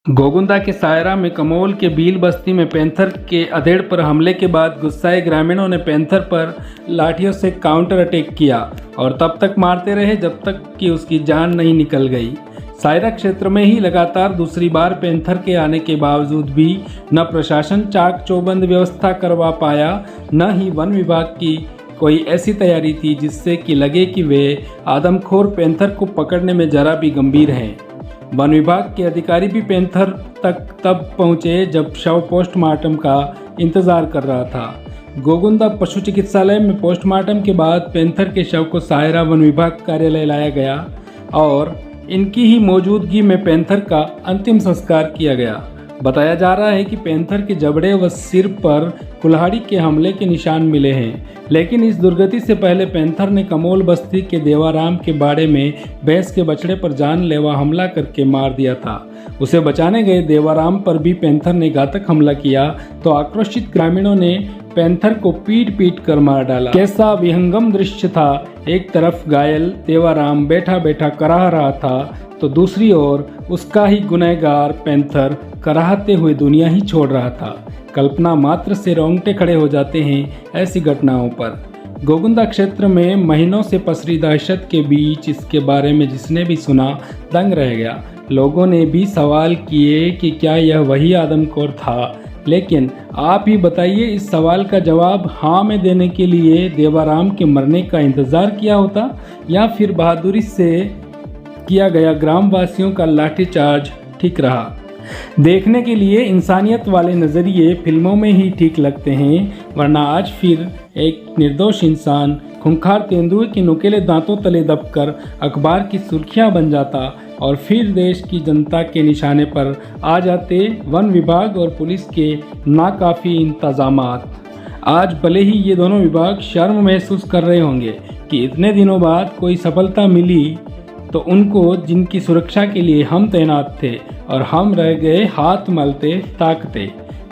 गोगुंदा के सायरा में कमोल के बील बस्ती में पैंथर के अधेड़ पर हमले के बाद गुस्साए ग्रामीणों ने पैंथर पर लाठियों से काउंटर अटैक किया और तब तक मारते रहे जब तक कि उसकी जान नहीं निकल गई। सायरा क्षेत्र में ही लगातार दूसरी बार पैंथर के आने के बावजूद भी न प्रशासन चाक चौबंद व्यवस्था करवा पाया, न ही वन विभाग की कोई ऐसी तैयारी थी जिससे कि लगे कि वे आदमखोर पैंथर को पकड़ने में जरा भी गंभीर हैं। वन विभाग के अधिकारी भी पैंथर तक तब पहुंचे जब शव पोस्टमार्टम का इंतजार कर रहा था। गोगुंदा पशु चिकित्सालय में पोस्टमार्टम के बाद पैंथर के शव को सायरा वन विभाग कार्यालय लाया गया और इनकी ही मौजूदगी में पैंथर का अंतिम संस्कार किया गया। बताया जा रहा है कि पैंथर के जबड़े व सिर पर कुल्हाड़ी के हमले के निशान मिले हैं, लेकिन इस दुर्गति से पहले पैंथर ने कमोल बस्ती के देवाराम के बाड़े में भैंस के बछड़े पर जानलेवा हमला करके मार दिया था। उसे बचाने गए देवाराम पर भी पैंथर ने घातक हमला किया तो आक्रोशित ग्रामीणों ने पैंथर को पीट पीट कर मार डाला। कैसा विहंगम दृश्य था। एक तरफ घायल देवाराम बैठा बैठा कराह रहा था तो दूसरी ओर उसका ही गुनहगार पैंथर कराहते हुए दुनिया ही छोड़ रहा था। कल्पना मात्र से रोंगटे खड़े हो जाते हैं ऐसी घटनाओं पर। गोगुंदा क्षेत्र में महीनों से पसरी दहशत के बीच इसके बारे में जिसने भी सुना दंग रह गया। लोगों ने भी सवाल किए कि क्या यह वही आदमखोर था, लेकिन आप ही बताइए, इस सवाल का जवाब हाँ में देने के लिए देवाराम के मरने का इंतजार किया होता या फिर बहादुरी से किया गया ग्रामवासियों का लाठीचार्ज ठीक रहा। देखने के लिए इंसानियत वाले नज़रिए फिल्मों में ही ठीक लगते हैं, वरना आज फिर एक निर्दोष इंसान खूंखार तेंदुए के नुकीले दांतों तले दबकर अखबार की सुर्खियां बन जाता और फिर देश की जनता के निशाने पर आ जाते वन विभाग और पुलिस के नाकाफ़ी इंतजामात। आज भले ही ये दोनों विभाग शर्म महसूस कर रहे होंगे कि इतने दिनों बाद कोई सफलता मिली तो उनको, जिनकी सुरक्षा के लिए हम तैनात थे और हम रह गए हाथ मलते ताकते।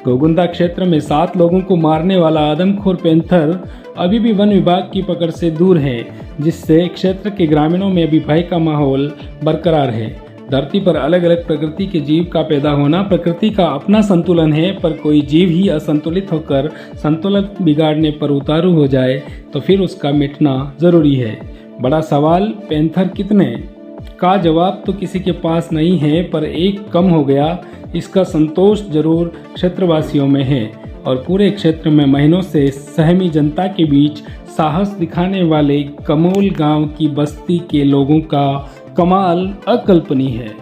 गोगुंदा क्षेत्र में 7 लोगों को मारने वाला आदमखोर पैंथर अभी भी वन विभाग की पकड़ से दूर है, जिससे क्षेत्र के ग्रामीणों में अभी भय का माहौल बरकरार है। धरती पर अलग अलग प्रकृति के जीव का पैदा होना प्रकृति का अपना संतुलन है, पर कोई जीव ही असंतुलित होकर संतुलन बिगाड़ने पर उतारू हो जाए तो फिर उसका मिटना जरूरी है। बड़ा सवाल पैंथर कितने का जवाब तो किसी के पास नहीं है, पर एक कम हो गया इसका संतोष जरूर क्षेत्रवासियों में है और पूरे क्षेत्र में महीनों से सहमी जनता के बीच साहस दिखाने वाले कमोल गांव की बस्ती के लोगों का कमाल अकल्पनीय है।